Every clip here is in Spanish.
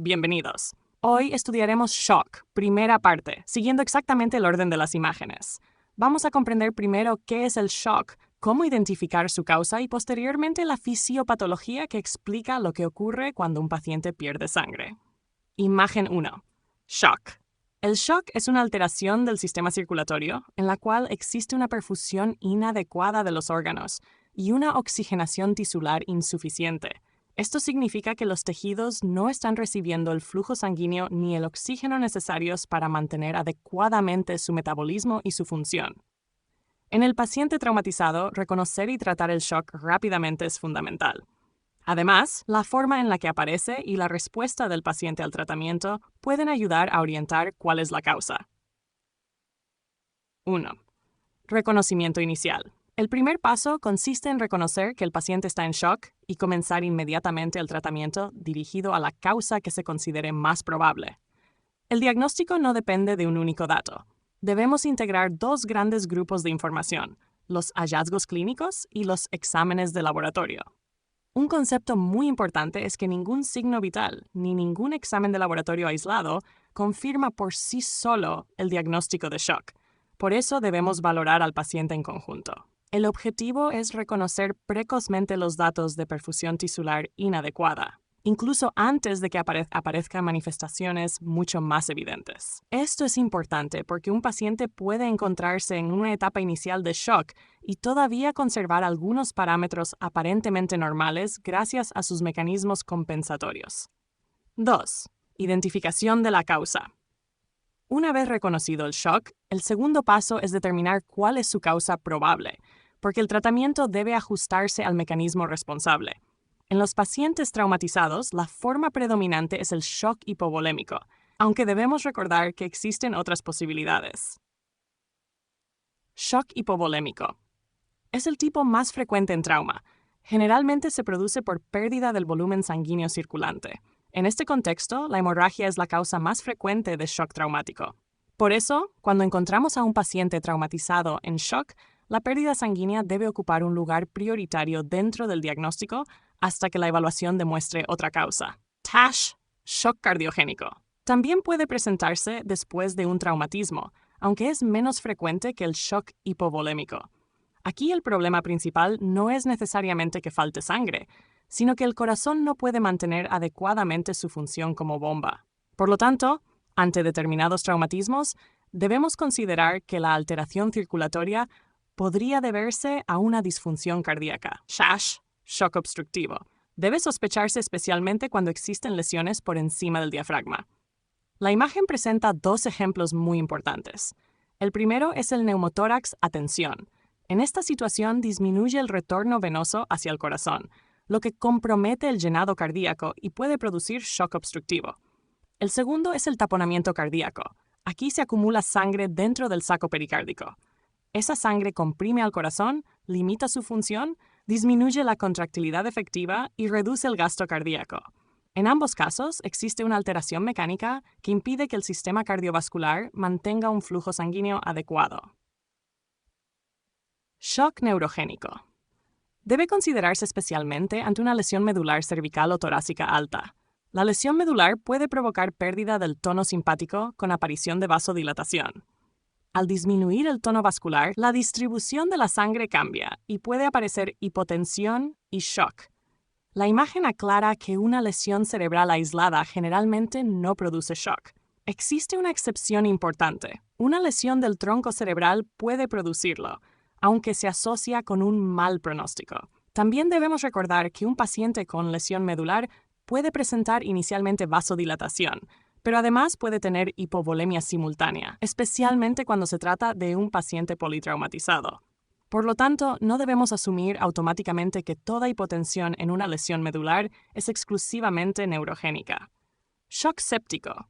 Bienvenidos. Hoy estudiaremos shock, primera parte, siguiendo exactamente el orden de las imágenes. Vamos a comprender primero qué es el shock, cómo identificar su causa y posteriormente la fisiopatología que explica lo que ocurre cuando un paciente pierde sangre. Imagen 1. Shock. El shock es una alteración del sistema circulatorio en la cual existe una perfusión inadecuada de los órganos y una oxigenación tisular insuficiente. Esto significa que los tejidos no están recibiendo el flujo sanguíneo ni el oxígeno necesarios para mantener adecuadamente su metabolismo y su función. En el paciente traumatizado, reconocer y tratar el shock rápidamente es fundamental. Además, la forma en la que aparece y la respuesta del paciente al tratamiento pueden ayudar a orientar cuál es la causa. 1. Reconocimiento inicial. El primer paso consiste en reconocer que el paciente está en shock y comenzar inmediatamente el tratamiento dirigido a la causa que se considere más probable. El diagnóstico no depende de un único dato. Debemos integrar dos grandes grupos de información, los hallazgos clínicos y los exámenes de laboratorio. Un concepto muy importante es que ningún signo vital ni ningún examen de laboratorio aislado confirma por sí solo el diagnóstico de shock. Por eso debemos valorar al paciente en conjunto. El objetivo es reconocer precozmente los datos de perfusión tisular inadecuada, incluso antes de que aparezcan manifestaciones mucho más evidentes. Esto es importante porque un paciente puede encontrarse en una etapa inicial de shock y todavía conservar algunos parámetros aparentemente normales gracias a sus mecanismos compensatorios. 2. Identificación de la causa. Una vez reconocido el shock, el segundo paso es determinar cuál es su causa probable, porque el tratamiento debe ajustarse al mecanismo responsable. En los pacientes traumatizados, la forma predominante es el shock hipovolémico, aunque debemos recordar que existen otras posibilidades. Shock hipovolémico. Es el tipo más frecuente en trauma. Generalmente se produce por pérdida del volumen sanguíneo circulante. En este contexto, la hemorragia es la causa más frecuente de shock traumático. Por eso, cuando encontramos a un paciente traumatizado en shock, la pérdida sanguínea debe ocupar un lugar prioritario dentro del diagnóstico hasta que la evaluación demuestre otra causa. TASH, shock cardiogénico. También puede presentarse después de un traumatismo, aunque es menos frecuente que el shock hipovolémico. Aquí el problema principal no es necesariamente que falte sangre, sino que el corazón no puede mantener adecuadamente su función como bomba. Por lo tanto, ante determinados traumatismos, debemos considerar que la alteración circulatoria podría deberse a una disfunción cardíaca, SHASH, shock obstructivo. Debe sospecharse especialmente cuando existen lesiones por encima del diafragma. La imagen presenta dos ejemplos muy importantes. El primero es el neumotórax a tensión. En esta situación disminuye el retorno venoso hacia el corazón, lo que compromete el llenado cardíaco y puede producir shock obstructivo. El segundo es el taponamiento cardíaco. Aquí se acumula sangre dentro del saco pericárdico. Esa sangre comprime al corazón, limita su función, disminuye la contractilidad efectiva y reduce el gasto cardíaco. En ambos casos existe una alteración mecánica que impide que el sistema cardiovascular mantenga un flujo sanguíneo adecuado. Shock neurogénico. Debe considerarse especialmente ante una lesión medular cervical o torácica alta. La lesión medular puede provocar pérdida del tono simpático con aparición de vasodilatación. Al disminuir el tono vascular, la distribución de la sangre cambia y puede aparecer hipotensión y shock. La imagen aclara que una lesión cerebral aislada generalmente no produce shock. Existe una excepción importante. Una lesión del tronco cerebral puede producirlo, aunque se asocia con un mal pronóstico. También debemos recordar que un paciente con lesión medular puede presentar inicialmente vasodilatación, pero además puede tener hipovolemia simultánea, especialmente cuando se trata de un paciente politraumatizado. Por lo tanto, no debemos asumir automáticamente que toda hipotensión en una lesión medular es exclusivamente neurogénica. Shock séptico.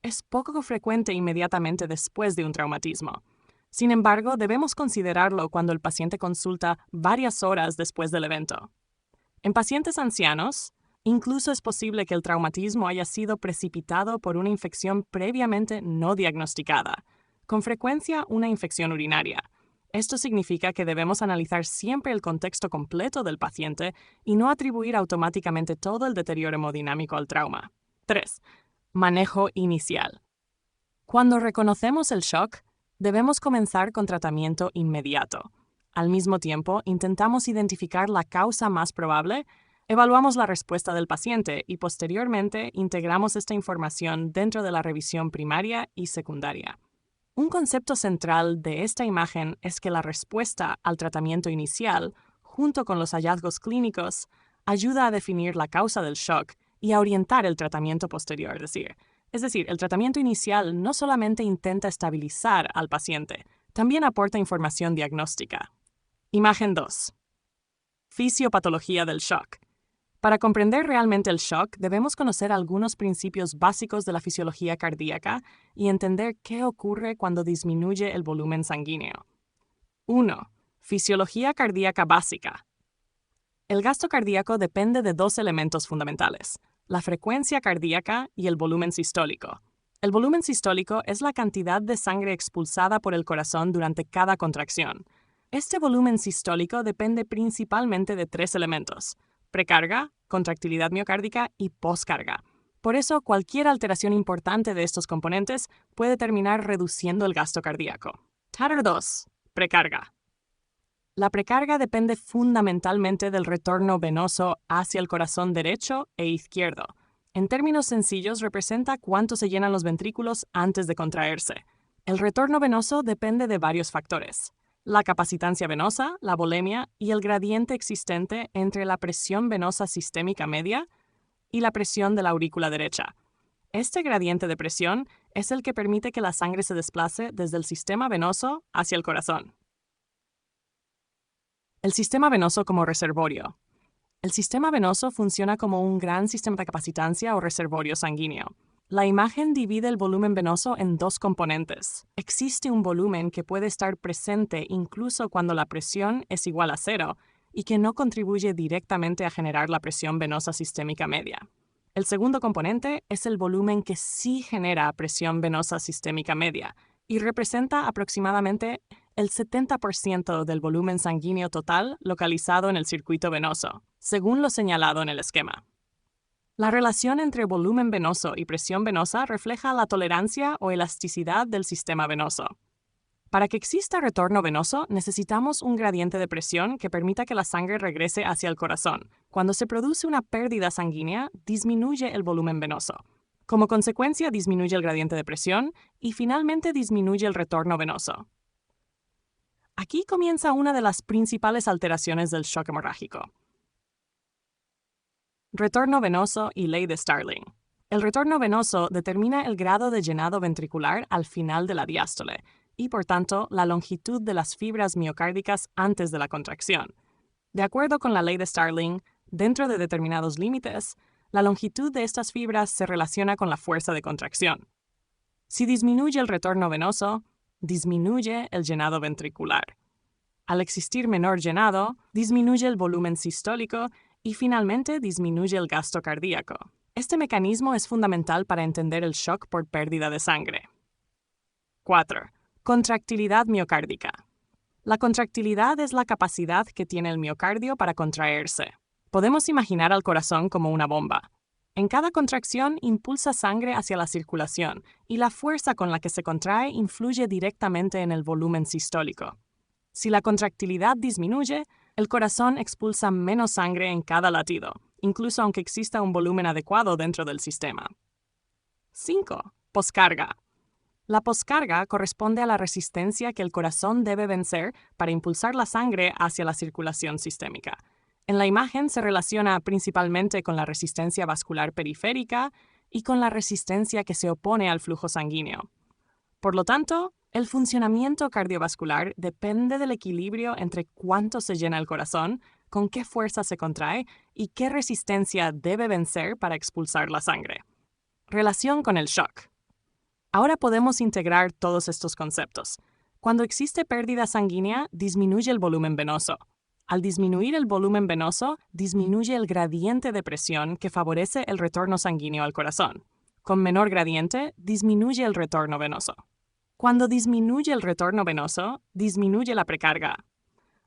Es poco frecuente inmediatamente después de un traumatismo. Sin embargo, debemos considerarlo cuando el paciente consulta varias horas después del evento. En pacientes ancianos, incluso es posible que el traumatismo haya sido precipitado por una infección previamente no diagnosticada, con frecuencia una infección urinaria. Esto significa que debemos analizar siempre el contexto completo del paciente y no atribuir automáticamente todo el deterioro hemodinámico al trauma. 3. Manejo inicial. Cuando reconocemos el shock, debemos comenzar con tratamiento inmediato. Al mismo tiempo, intentamos identificar la causa más probable, evaluamos la respuesta del paciente y posteriormente integramos esta información dentro de la revisión primaria y secundaria. Un concepto central de esta imagen es que la respuesta al tratamiento inicial, junto con los hallazgos clínicos, ayuda a definir la causa del shock y a orientar el tratamiento posterior. Es decir, el tratamiento inicial no solamente intenta estabilizar al paciente, también aporta información diagnóstica. Imagen 2. Fisiopatología del shock. Para comprender realmente el shock, debemos conocer algunos principios básicos de la fisiología cardíaca y entender qué ocurre cuando disminuye el volumen sanguíneo. 1. Fisiología cardíaca básica. El gasto cardíaco depende de dos elementos fundamentales: la frecuencia cardíaca y el volumen sistólico. El volumen sistólico es la cantidad de sangre expulsada por el corazón durante cada contracción. Este volumen sistólico depende principalmente de tres elementos: precarga, contractilidad miocárdica y poscarga. Por eso, cualquier alteración importante de estos componentes puede terminar reduciendo el gasto cardíaco. Tatter 2. Precarga. La precarga depende fundamentalmente del retorno venoso hacia el corazón derecho e izquierdo. En términos sencillos, representa cuánto se llenan los ventrículos antes de contraerse. El retorno venoso depende de varios factores: la capacitancia venosa, la volemia y el gradiente existente entre la presión venosa sistémica media y la presión de la aurícula derecha. Este gradiente de presión es el que permite que la sangre se desplace desde el sistema venoso hacia el corazón. El sistema venoso como reservorio. El sistema venoso funciona como un gran sistema de capacitancia o reservorio sanguíneo. La imagen divide el volumen venoso en dos componentes. Existe un volumen que puede estar presente incluso cuando la presión es igual a 0 y que no contribuye directamente a generar la presión venosa sistémica media. El segundo componente es el volumen que sí genera presión venosa sistémica media y representa aproximadamente el 70% del volumen sanguíneo total localizado en el circuito venoso, según lo señalado en el esquema. La relación entre volumen venoso y presión venosa refleja la tolerancia o elasticidad del sistema venoso. Para que exista retorno venoso, necesitamos un gradiente de presión que permita que la sangre regrese hacia el corazón. Cuando se produce una pérdida sanguínea, disminuye el volumen venoso. Como consecuencia, disminuye el gradiente de presión y finalmente disminuye el retorno venoso. Aquí comienza una de las principales alteraciones del shock hemorrágico. Retorno venoso y ley de Starling. El retorno venoso determina el grado de llenado ventricular al final de la diástole y, por tanto, la longitud de las fibras miocárdicas antes de la contracción. De acuerdo con la ley de Starling, dentro de determinados límites, la longitud de estas fibras se relaciona con la fuerza de contracción. Si disminuye el retorno venoso, disminuye el llenado ventricular. Al existir menor llenado, disminuye el volumen sistólico y finalmente disminuye el gasto cardíaco. Este mecanismo es fundamental para entender el shock por pérdida de sangre. 4. Contractilidad miocárdica. La contractilidad es la capacidad que tiene el miocardio para contraerse. Podemos imaginar al corazón como una bomba. En cada contracción impulsa sangre hacia la circulación y la fuerza con la que se contrae influye directamente en el volumen sistólico. Si la contractilidad disminuye, el corazón expulsa menos sangre en cada latido, incluso aunque exista un volumen adecuado dentro del sistema. 5. Poscarga. La poscarga corresponde a la resistencia que el corazón debe vencer para impulsar la sangre hacia la circulación sistémica. En la imagen se relaciona principalmente con la resistencia vascular periférica y con la resistencia que se opone al flujo sanguíneo. Por lo tanto, el funcionamiento cardiovascular depende del equilibrio entre cuánto se llena el corazón, con qué fuerza se contrae y qué resistencia debe vencer para expulsar la sangre. Relación con el shock. Ahora podemos integrar todos estos conceptos. Cuando existe pérdida sanguínea, disminuye el volumen venoso. Al disminuir el volumen venoso, disminuye el gradiente de presión que favorece el retorno sanguíneo al corazón. Con menor gradiente, disminuye el retorno venoso. Cuando disminuye el retorno venoso, disminuye la precarga.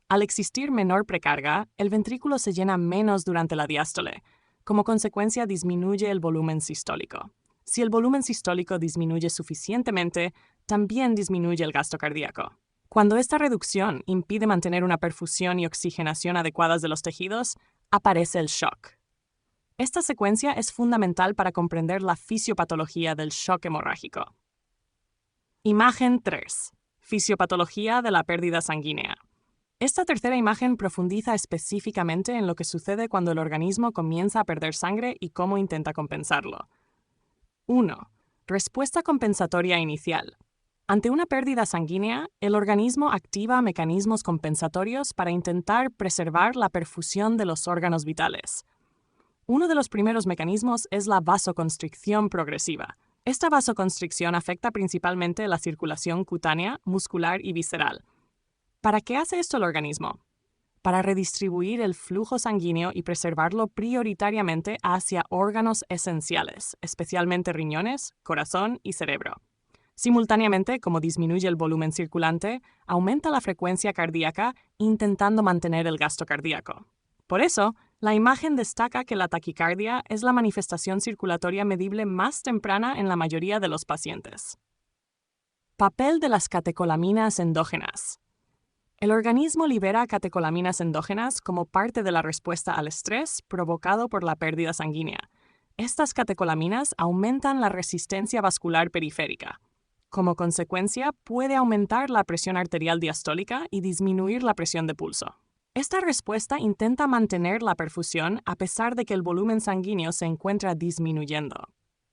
Al existir menor precarga, el ventrículo se llena menos durante la diástole. Como consecuencia, disminuye el volumen sistólico. Si el volumen sistólico disminuye suficientemente, también disminuye el gasto cardíaco. Cuando esta reducción impide mantener una perfusión y oxigenación adecuadas de los tejidos, aparece el shock. Esta secuencia es fundamental para comprender la fisiopatología del shock hemorrágico. Imagen 3. Fisiopatología de la pérdida sanguínea. Esta tercera imagen profundiza específicamente en lo que sucede cuando el organismo comienza a perder sangre y cómo intenta compensarlo. 1. Respuesta compensatoria inicial. Ante una pérdida sanguínea, el organismo activa mecanismos compensatorios para intentar preservar la perfusión de los órganos vitales. Uno de los primeros mecanismos es la vasoconstricción progresiva. Esta vasoconstricción afecta principalmente la circulación cutánea, muscular y visceral. ¿Para qué hace esto el organismo? Para redistribuir el flujo sanguíneo y preservarlo prioritariamente hacia órganos esenciales, especialmente riñones, corazón y cerebro. Simultáneamente, como disminuye el volumen circulante, aumenta la frecuencia cardíaca intentando mantener el gasto cardíaco. Por eso, la imagen destaca que la taquicardia es la manifestación circulatoria medible más temprana en la mayoría de los pacientes. Papel de las catecolaminas endógenas. El organismo libera catecolaminas endógenas como parte de la respuesta al estrés provocado por la pérdida sanguínea. Estas catecolaminas aumentan la resistencia vascular periférica. Como consecuencia, puede aumentar la presión arterial diastólica y disminuir la presión de pulso. Esta respuesta intenta mantener la perfusión a pesar de que el volumen sanguíneo se encuentra disminuyendo.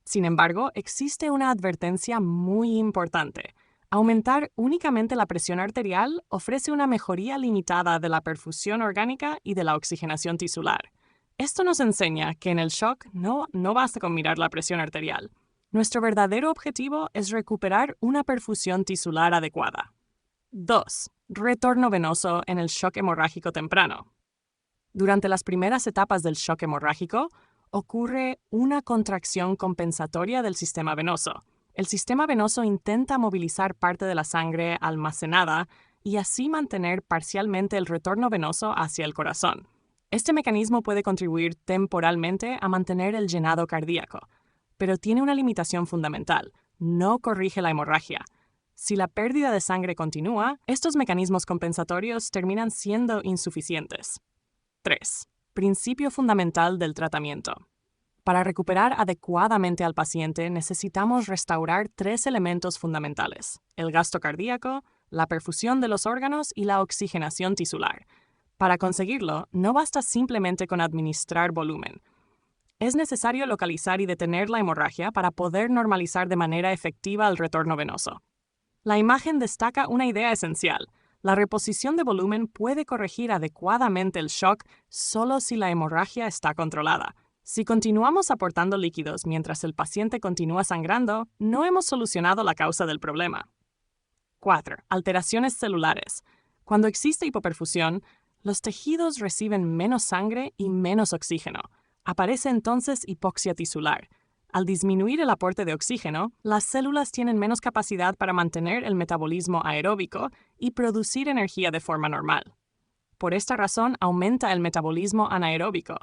Sin embargo, existe una advertencia muy importante. Aumentar únicamente la presión arterial ofrece una mejoría limitada de la perfusión orgánica y de la oxigenación tisular. Esto nos enseña que en el shock no basta con mirar la presión arterial. Nuestro verdadero objetivo es recuperar una perfusión tisular adecuada. 2. Retorno venoso en el shock hemorrágico temprano. Durante las primeras etapas del shock hemorrágico, ocurre una contracción compensatoria del sistema venoso. El sistema venoso intenta movilizar parte de la sangre almacenada y así mantener parcialmente el retorno venoso hacia el corazón. Este mecanismo puede contribuir temporalmente a mantener el llenado cardíaco, pero tiene una limitación fundamental: no corrige la hemorragia. Si la pérdida de sangre continúa, estos mecanismos compensatorios terminan siendo insuficientes. 3. Principio fundamental del tratamiento. Para recuperar adecuadamente al paciente, necesitamos restaurar 3 elementos fundamentales: el gasto cardíaco, la perfusión de los órganos y la oxigenación tisular. Para conseguirlo, no basta simplemente con administrar volumen. Es necesario localizar y detener la hemorragia para poder normalizar de manera efectiva el retorno venoso. La imagen destaca una idea esencial: la reposición de volumen puede corregir adecuadamente el shock solo si la hemorragia está controlada. Si continuamos aportando líquidos mientras el paciente continúa sangrando, no hemos solucionado la causa del problema. 4. Alteraciones celulares. Cuando existe hipoperfusión, los tejidos reciben menos sangre y menos oxígeno. Aparece entonces hipoxia tisular. Al disminuir el aporte de oxígeno, las células tienen menos capacidad para mantener el metabolismo aeróbico y producir energía de forma normal. Por esta razón, aumenta el metabolismo anaeróbico.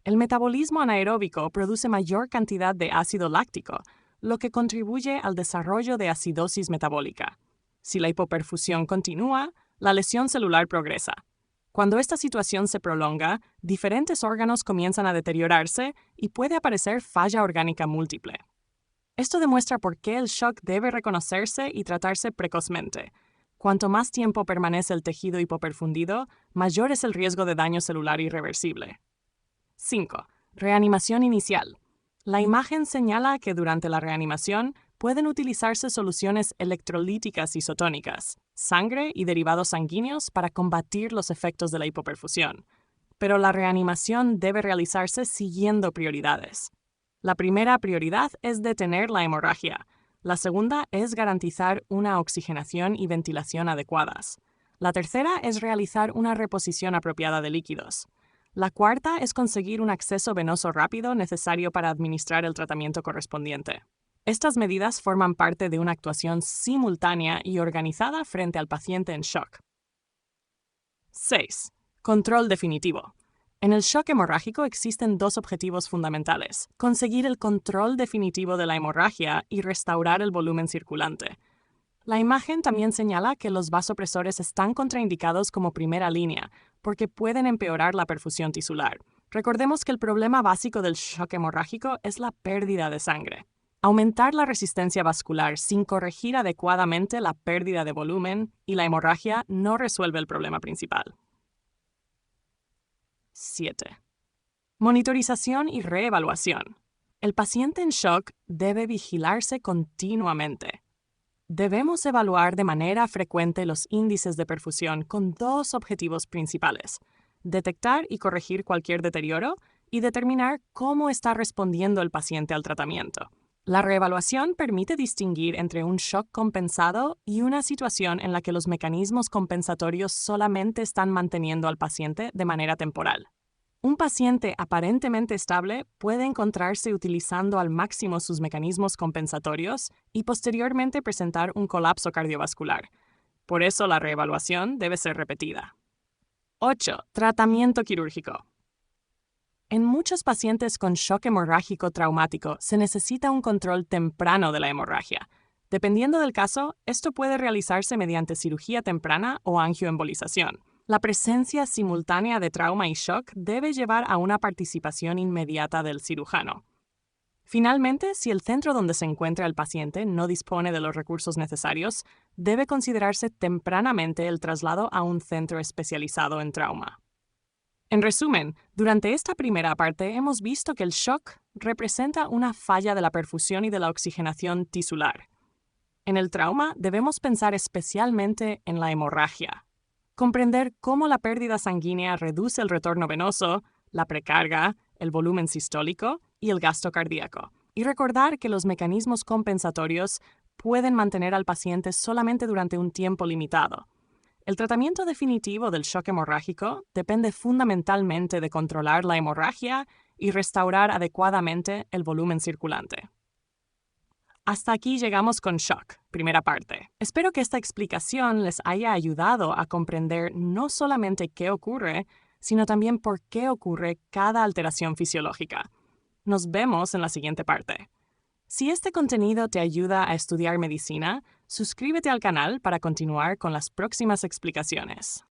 El metabolismo anaeróbico produce mayor cantidad de ácido láctico, lo que contribuye al desarrollo de acidosis metabólica. Si la hipoperfusión continúa, la lesión celular progresa. Cuando esta situación se prolonga, diferentes órganos comienzan a deteriorarse y puede aparecer falla orgánica múltiple. Esto demuestra por qué el shock debe reconocerse y tratarse precozmente. Cuanto más tiempo permanece el tejido hipoperfundido, mayor es el riesgo de daño celular irreversible. 5. Reanimación inicial. La imagen señala que durante la reanimación pueden utilizarse soluciones electrolíticas isotónicas, sangre y derivados sanguíneos para combatir los efectos de la hipoperfusión. Pero la reanimación debe realizarse siguiendo prioridades. La primera prioridad es detener la hemorragia. La segunda es garantizar una oxigenación y ventilación adecuadas. La tercera es realizar una reposición apropiada de líquidos. La cuarta es conseguir un acceso venoso rápido necesario para administrar el tratamiento correspondiente. Estas medidas forman parte de una actuación simultánea y organizada frente al paciente en shock. 6. Control definitivo. En el shock hemorrágico existen dos objetivos fundamentales: conseguir el control definitivo de la hemorragia y restaurar el volumen circulante. La imagen también señala que los vasopresores están contraindicados como primera línea, porque pueden empeorar la perfusión tisular. Recordemos que el problema básico del shock hemorrágico es la pérdida de sangre. Aumentar la resistencia vascular sin corregir adecuadamente la pérdida de volumen y la hemorragia no resuelve el problema principal. 7. Monitorización y reevaluación. El paciente en shock debe vigilarse continuamente. Debemos evaluar de manera frecuente los índices de perfusión con dos objetivos principales: detectar y corregir cualquier deterioro y determinar cómo está respondiendo el paciente al tratamiento. La reevaluación permite distinguir entre un shock compensado y una situación en la que los mecanismos compensatorios solamente están manteniendo al paciente de manera temporal. Un paciente aparentemente estable puede encontrarse utilizando al máximo sus mecanismos compensatorios y posteriormente presentar un colapso cardiovascular. Por eso la reevaluación debe ser repetida. 8. Tratamiento quirúrgico. En muchos pacientes con shock hemorrágico traumático se necesita un control temprano de la hemorragia. Dependiendo del caso, esto puede realizarse mediante cirugía temprana o angioembolización. La presencia simultánea de trauma y shock debe llevar a una participación inmediata del cirujano. Finalmente, si el centro donde se encuentra el paciente no dispone de los recursos necesarios, debe considerarse tempranamente el traslado a un centro especializado en trauma. En resumen, durante esta primera parte hemos visto que el shock representa una falla de la perfusión y de la oxigenación tisular. En el trauma debemos pensar especialmente en la hemorragia. Comprender cómo la pérdida sanguínea reduce el retorno venoso, la precarga, el volumen sistólico y el gasto cardíaco. Y recordar que los mecanismos compensatorios pueden mantener al paciente solamente durante un tiempo limitado. El tratamiento definitivo del shock hemorrágico depende fundamentalmente de controlar la hemorragia y restaurar adecuadamente el volumen circulante. Hasta aquí llegamos con shock, primera parte. Espero que esta explicación les haya ayudado a comprender no solamente qué ocurre, sino también por qué ocurre cada alteración fisiológica. Nos vemos en la siguiente parte. Si este contenido te ayuda a estudiar medicina, suscríbete al canal para continuar con las próximas explicaciones.